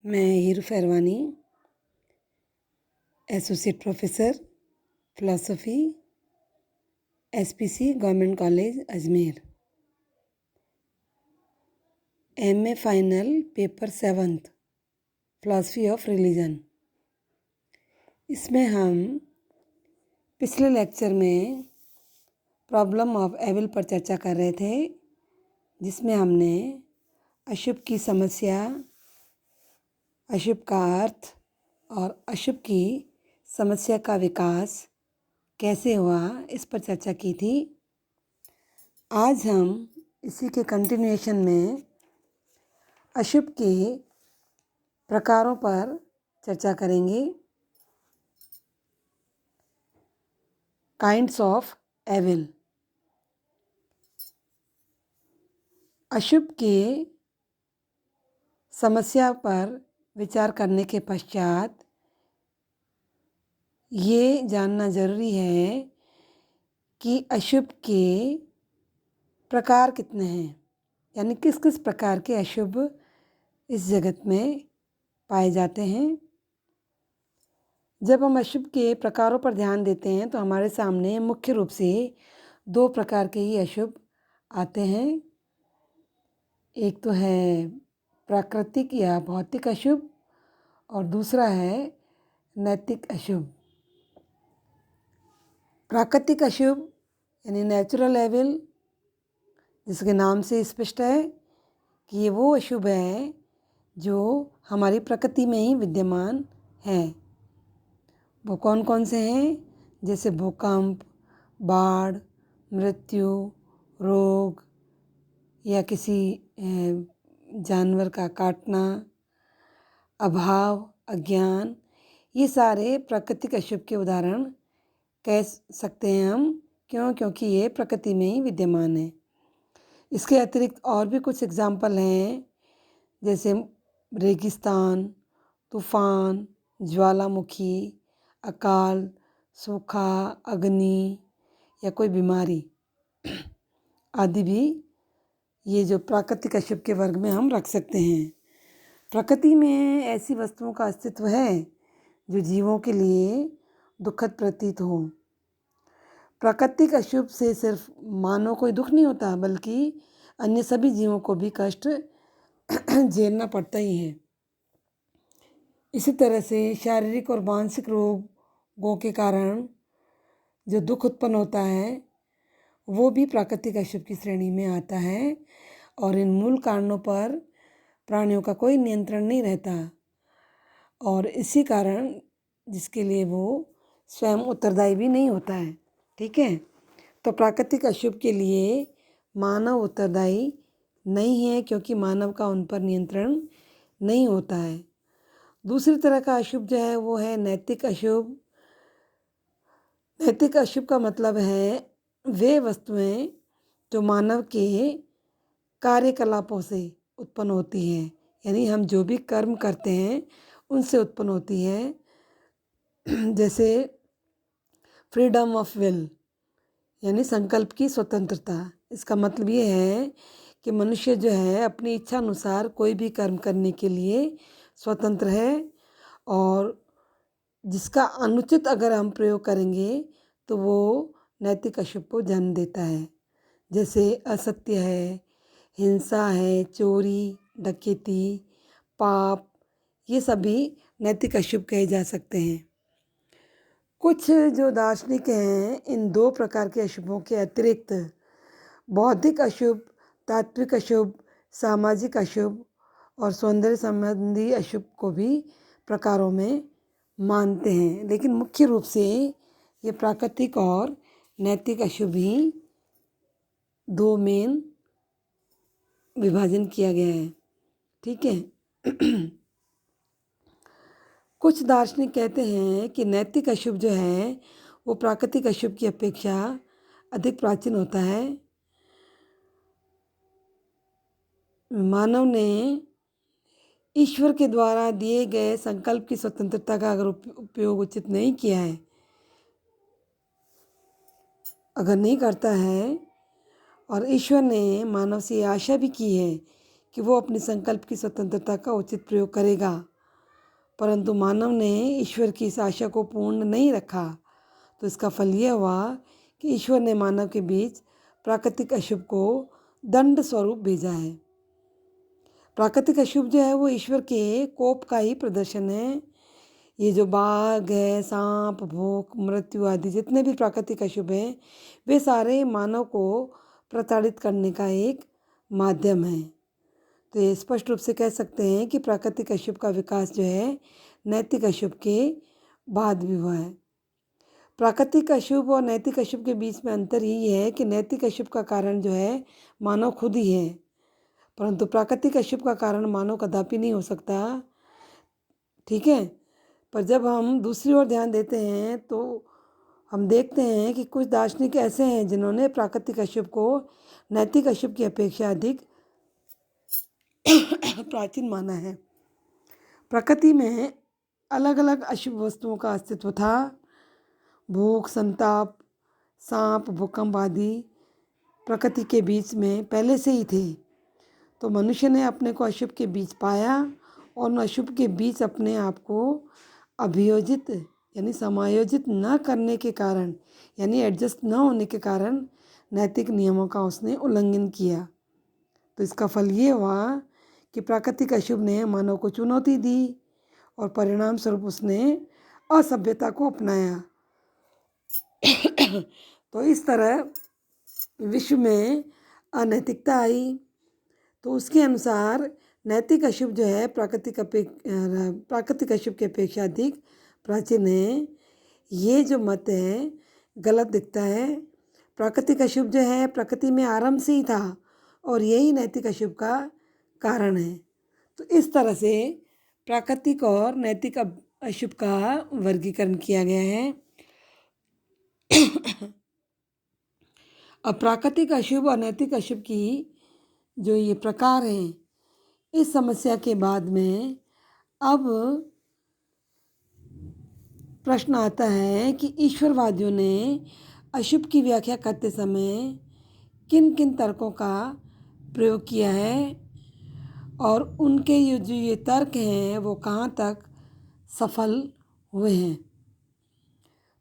मैं Heeru Pherwani, associate professor philosophy, SPC government college Ajmer. MA final paper 7th philosophy of religion. इसमें हम पिछले lecture में प्रॉब्लम ऑफ एविल पर चर्चा कर रहे थे, जिसमें हमने अशुभ की समस्या, अशुभ का अर्थ और अशुभ की समस्या का विकास कैसे हुआ, इस पर चर्चा की थी। आज हम इसी के कंटिन्यूएशन में अशुभ के प्रकारों पर चर्चा करेंगे। Kinds of evil. अशुभ के समस्या पर विचार करने के पश्चात ये जानना ज़रूरी है कि अशुभ के प्रकार कितने हैं, यानी किस किस प्रकार के अशुभ इस जगत में पाए जाते हैं। जब हम अशुभ के प्रकारों पर ध्यान देते हैं तो हमारे सामने मुख्य रूप से 2 प्रकार के ही अशुभ आते हैं। एक तो है प्राकृतिक या भौतिक अशुभ और दूसरा है नैतिक अशुभ। प्राकृतिक अशुभ यानी नेचुरल एविल, जिसके नाम से स्पष्ट है कि ये वो अशुभ है जो हमारी प्रकृति में ही विद्यमान है। वो कौन कौन से हैं? जैसे भूकंप, बाढ़, मृत्यु, रोग या किसी जानवर का काटना, अभाव, अज्ञान, ये सारे प्राकृतिक अशुभ के उदाहरण कह सकते हैं हम। क्योंकि ये प्रकृति में ही विद्यमान है। इसके अतिरिक्त और भी कुछ एग्जाम्पल हैं, जैसे रेगिस्तान, तूफान, ज्वालामुखी, अकाल, सूखा, अग्नि या कोई बीमारी आदि भी ये जो प्राकृतिक अशुभ के वर्ग में हम रख सकते हैं। प्रकृति में ऐसी वस्तुओं का अस्तित्व है जो जीवों के लिए दुखद प्रतीत हो। प्राकृतिक अशुभ से सिर्फ मानव को ही दुख नहीं होता, बल्कि अन्य सभी जीवों को भी कष्ट झेलना पड़ता ही है। इसी तरह से शारीरिक और मानसिक रोगों के कारण जो दुख उत्पन्न होता है वो भी प्राकृतिक अशुभ की श्रेणी में आता है, और इन मूल कारणों पर प्राणियों का कोई नियंत्रण नहीं रहता, और इसी कारण जिसके लिए वो स्वयं उत्तरदायी भी नहीं होता है। ठीक है, तो प्राकृतिक अशुभ के लिए मानव उत्तरदायी नहीं है, क्योंकि मानव का उन पर नियंत्रण नहीं होता है। दूसरी तरह का अशुभ जो है वो है नैतिक अशुभ। नैतिक अशुभ का मतलब है वे वस्तुएं जो मानव के कार्यकलापों से उत्पन्न होती हैं, यानी हम जो भी कर्म करते हैं उनसे उत्पन्न होती है। जैसे फ्रीडम ऑफ विल यानी संकल्प की स्वतंत्रता। इसका मतलब ये है कि मनुष्य जो है अपनी इच्छा अनुसार कोई भी कर्म करने के लिए स्वतंत्र है, और जिसका अनुचित अगर हम प्रयोग करेंगे तो वो नैतिक अशुभ को जन्म देता है। जैसे असत्य है, हिंसा है, चोरी, डकैती, पाप, ये सभी नैतिक अशुभ कहे जा सकते हैं। कुछ जो दार्शनिक हैं, इन 2 प्रकार के अशुभों के अतिरिक्त बौद्धिक अशुभ, तात्विक अशुभ, सामाजिक अशुभ और सौंदर्य संबंधी अशुभ को भी प्रकारों में मानते हैं, लेकिन मुख्य रूप से ये प्राकृतिक और नैतिक अशुभ ही 2 मेन विभाजन किया गया है। ठीक है। कुछ दार्शनिक कहते हैं कि नैतिक अशुभ जो है वो प्राकृतिक अशुभ की अपेक्षा अधिक प्राचीन होता है। मानव ने ईश्वर के द्वारा दिए गए संकल्प की स्वतंत्रता का अगर उपयोग उचित नहीं किया है, अगर नहीं करता है, और ईश्वर ने मानव से आशा भी की है कि वो अपने संकल्प की स्वतंत्रता का उचित प्रयोग करेगा, परंतु मानव ने ईश्वर की इस आशा को पूर्ण नहीं रखा, तो इसका फल यह हुआ कि ईश्वर ने मानव के बीच प्राकृतिक अशुभ को दंड स्वरूप भेजा है। प्राकृतिक अशुभ जो है वो ईश्वर के कोप का ही प्रदर्शन है। ये जो बाघ है, सांप, भूख, मृत्यु आदि जितने भी प्राकृतिक अशुभ हैं, वे सारे मानव को प्रताड़ित करने का एक माध्यम है। तो ये स्पष्ट रूप से कह सकते हैं कि प्राकृतिक अशुभ का विकास जो है नैतिक अशुभ के बाद भी हुआ है। प्राकृतिक अशुभ और नैतिक अशुभ के बीच में अंतर यही है कि नैतिक अशुभ का कारण जो है मानव खुद ही है, परंतु प्राकृतिक अशुभ का कारण मानव कदापि नहीं हो सकता। ठीक है, पर जब हम दूसरी ओर ध्यान देते हैं तो हम देखते हैं कि कुछ दार्शनिक ऐसे हैं जिन्होंने प्राकृतिक अशुभ को नैतिक अशुभ की अपेक्षा अधिक प्राचीन माना है। प्रकृति में अलग अलग अशुभ वस्तुओं का अस्तित्व था। भूख, संताप, सांप, भूकंप आदि प्रकृति के बीच में पहले से ही थे। तो मनुष्य ने अपने को अशुभ के बीच पाया और उन अशुभ के बीच अपने आप को अभियोजित यानी समायोजित न करने के कारण, यानी एडजस्ट न होने के कारण नैतिक नियमों का उसने उल्लंघन किया। तो इसका फल ये हुआ कि प्राकृतिक अशुभ ने मानव को चुनौती दी और परिणाम स्वरूप उसने असभ्यता को अपनाया। तो इस तरह विश्व में अनैतिकता आई। तो उसके अनुसार नैतिक अशुभ जो है प्राकृतिक अशुभ की अपेक्षा अधिक प्राचीन है। ये जो मत है गलत दिखता है। प्राकृतिक अशुभ जो है प्रकृति में आरंभ से ही था और यही नैतिक अशुभ का कारण है। तो इस तरह से प्राकृतिक और नैतिक अशुभ का वर्गीकरण किया गया है। अब प्राकृतिक अशुभ और नैतिक अशुभ की जो ये प्रकार हैं, इस समस्या के बाद में अब प्रश्न आता है कि ईश्वरवादियों ने अशुभ की व्याख्या करते समय किन किन तर्कों का प्रयोग किया है और उनके जो ये तर्क हैं वो कहाँ तक सफल हुए हैं।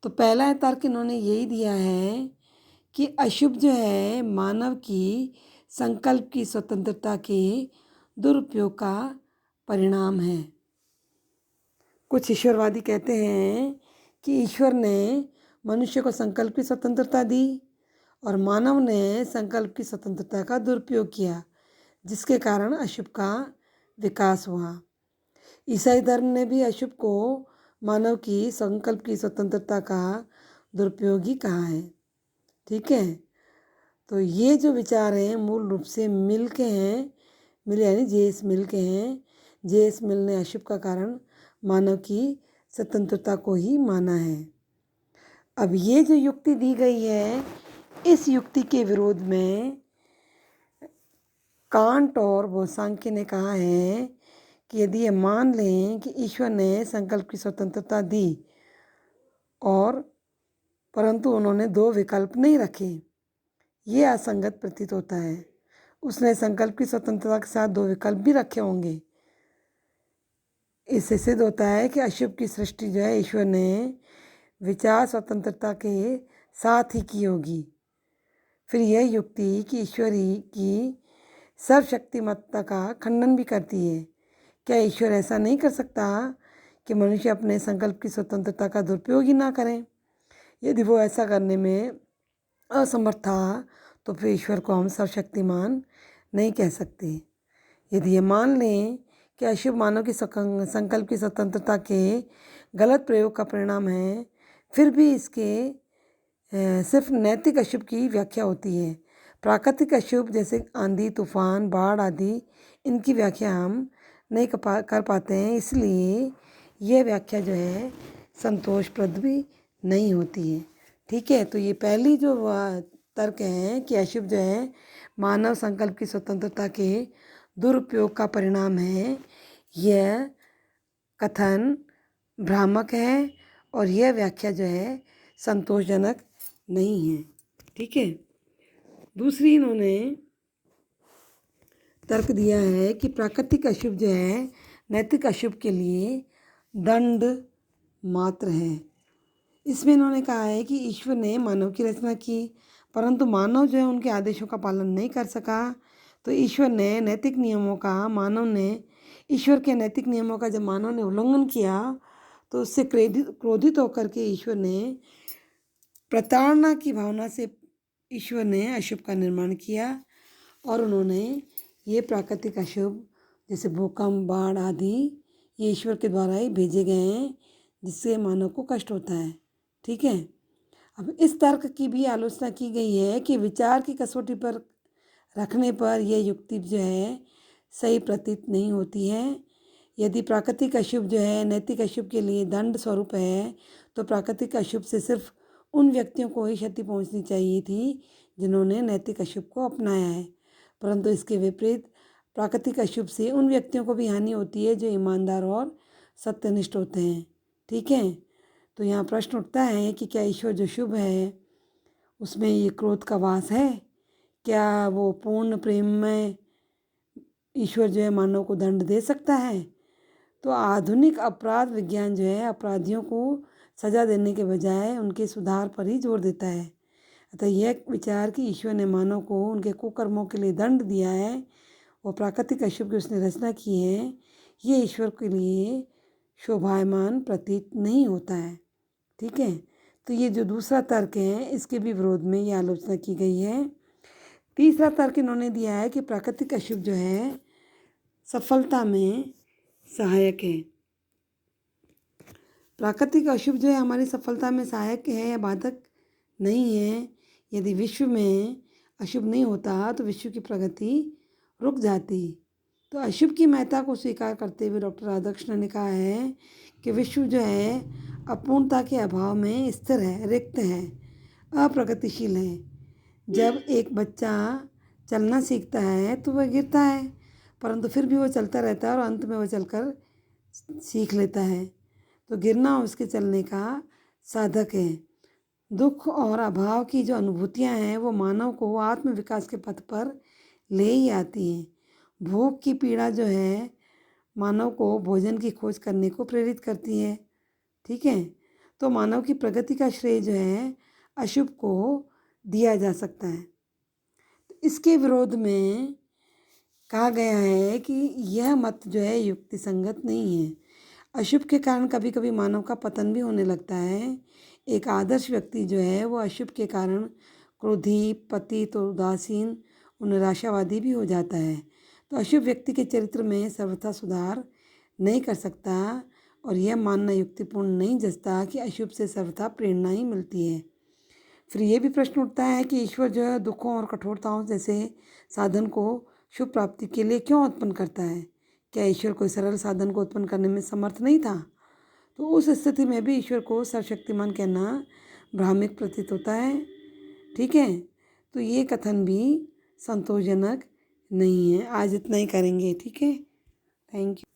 तो पहला तर्क इन्होंने यही दिया है कि अशुभ जो है मानव की संकल्प की स्वतंत्रता के दुरुपयोग का परिणाम है। कुछ ईश्वरवादी कहते हैं कि ईश्वर ने मनुष्य को संकल्प की स्वतंत्रता दी और मानव ने संकल्प की स्वतंत्रता का दुरुपयोग किया, जिसके कारण अशुभ का विकास हुआ। ईसाई धर्म ने भी अशुभ को मानव की संकल्प की स्वतंत्रता का दुरुपयोग ही कहा है। ठीक है, तो ये जो विचार हैं मूल रूप से मिल के हैं, मिल यानी जे.एस. मिल के हैं। जे.एस. मिल ने अशुभ का कारण मानव की स्वतंत्रता को ही माना है। अब ये जो युक्ति दी गई है, इस युक्ति के विरोध में कांट और बोसांख्य ने कहा है कि यदि ये मान लें कि ईश्वर ने संकल्प की स्वतंत्रता दी और परंतु उन्होंने दो विकल्प नहीं रखे, ये असंगत प्रतीत होता है। उसने संकल्प की स्वतंत्रता के साथ दो विकल्प भी रखे होंगे। इससे सिद्ध होता है कि अशुभ की सृष्टि जो है ईश्वर ने विचार स्वतंत्रता के साथ ही की होगी। फिर यह युक्ति कि ईश्वरी की सर्वशक्तिमत्ता का खंडन भी करती है। क्या ईश्वर ऐसा नहीं कर सकता कि मनुष्य अपने संकल्प की स्वतंत्रता का दुरुपयोग ही ना करें? यदि वो ऐसा करने में असमर्थ था तो फिर ईश्वर को हम सर्वशक्तिमान नहीं कह सकते। यदि ये मान लें कि अशुभ मानव की संकल्प की स्वतंत्रता के गलत प्रयोग का परिणाम है, फिर भी इसके सिर्फ नैतिक अशुभ की व्याख्या होती है। प्राकृतिक अशुभ जैसे आंधी, तूफान, बाढ़ आदि, इनकी व्याख्या हम नहीं कर पाते हैं, इसलिए यह व्याख्या जो है संतोषप्रद भी नहीं होती है। ठीक है, तो ये पहली जो तर्क है कि अशुभ जो है मानव संकल्प की स्वतंत्रता के दुरुपयोग का परिणाम है, यह कथन भ्रामक है और यह व्याख्या जो है संतोषजनक नहीं है। ठीक है, दूसरी इन्होंने तर्क दिया है कि प्राकृतिक अशुभ जो है नैतिक अशुभ के लिए दंड मात्र है। इसमें इन्होंने कहा है कि ईश्वर ने मानव की रचना की, परंतु मानव जो है उनके आदेशों का पालन नहीं कर सका। तो ईश्वर ने नैतिक नियमों का मानव ने ईश्वर के नैतिक नियमों का जब मानव ने उल्लंघन किया तो उससे क्रोधित होकर के ईश्वर ने प्रताड़ना की भावना से ईश्वर ने अशुभ का निर्माण किया और उन्होंने ये प्राकृतिक अशुभ जैसे भूकंप, बाढ़ आदि ये ईश्वर के द्वारा ही भेजे गए हैं, जिससे मानव को कष्ट होता है। ठीक है। अब इस तर्क की भी आलोचना की गई है कि विचार की कसौटी पर रखने पर यह युक्ति जो है सही प्रतीत नहीं होती है। यदि प्राकृतिक अशुभ जो है नैतिक अशुभ के लिए दंड स्वरूप है, तो प्राकृतिक अशुभ से सिर्फ उन व्यक्तियों को ही क्षति पहुंचनी चाहिए थी जिन्होंने नैतिक अशुभ को अपनाया है, परंतु इसके विपरीत प्राकृतिक अशुभ से उन व्यक्तियों को भी हानि होती है जो ईमानदार और सत्यनिष्ठ होते हैं। ठीक है। तो यहाँ प्रश्न उठता है कि क्या ईश्वर जो शुभ है उसमें ये क्रोध का वास है? क्या वो पूर्ण प्रेम में ईश्वर जो है मानव को दंड दे सकता है? तो आधुनिक अपराध विज्ञान जो है अपराधियों को सजा देने के बजाय उनके सुधार पर ही जोर देता है। अतः यह विचार कि ईश्वर ने मानव को उनके कुकर्मों के लिए दंड दिया है, वो प्राकृतिक अशुभ की उसने रचना की है, ये ईश्वर के लिए शोभायमान प्रतीत नहीं होता है। ठीक है। तो ये जो दूसरा तर्क है इसके भी विरोध में ये आलोचना की गई है। तीसरा तर्क इन्होंने दिया है कि प्राकृतिक अशुभ जो है सफलता में सहायक है। प्राकृतिक अशुभ जो है हमारी सफलता में सहायक है या बाधक नहीं है। यदि विश्व में अशुभ नहीं होता तो विश्व की प्रगति रुक जाती। तो अशुभ की महत्ता को स्वीकार करते हुए डॉक्टर राधाकृष्णन ने कहा है कि विश्व जो है अपूर्णता के अभाव में स्थिर है, रिक्त है, अप्रगतिशील है। जब एक बच्चा चलना सीखता है तो वह गिरता है, परंतु फिर भी वो चलता रहता है और अंत में वह चलकर सीख लेता है। तो गिरना उसके चलने का साधक है। दुख और अभाव की जो अनुभूतियाँ हैं वो मानव को आत्मविकास के पथ पर ले ही आती हैं। भूख की पीड़ा जो है मानव को भोजन की खोज करने को प्रेरित करती है। ठीक है। तो मानव की प्रगति का श्रेय जो है अशुभ को दिया जा सकता है। तो इसके विरोध में कहा गया है कि यह मत जो है युक्ति संगत नहीं है। अशुभ के कारण कभी कभी मानव का पतन भी होने लगता है। एक आदर्श व्यक्ति जो है वो अशुभ के कारण क्रोधी, पतित और उदासीन और निराशावादी भी हो जाता है। तो अशुभ व्यक्ति के चरित्र में सर्वथा सुधार नहीं कर सकता और यह मानना युक्तिपूर्ण नहीं जचता कि अशुभ से सर्वथा प्रेरणा ही मिलती है। फिर ये भी प्रश्न उठता है कि ईश्वर जो है दुखों और कठोरताओं जैसे साधन को शुभ प्राप्ति के लिए क्यों उत्पन्न करता है? क्या ईश्वर कोई सरल साधन को उत्पन्न करने में समर्थ नहीं था? तो उस स्थिति में भी ईश्वर को सर्वशक्तिमान कहना भ्रामिक प्रतीत होता है। ठीक है। तो ये कथन भी संतोषजनक नहीं है। आज इतना ही करेंगे। ठीक है। Thank you.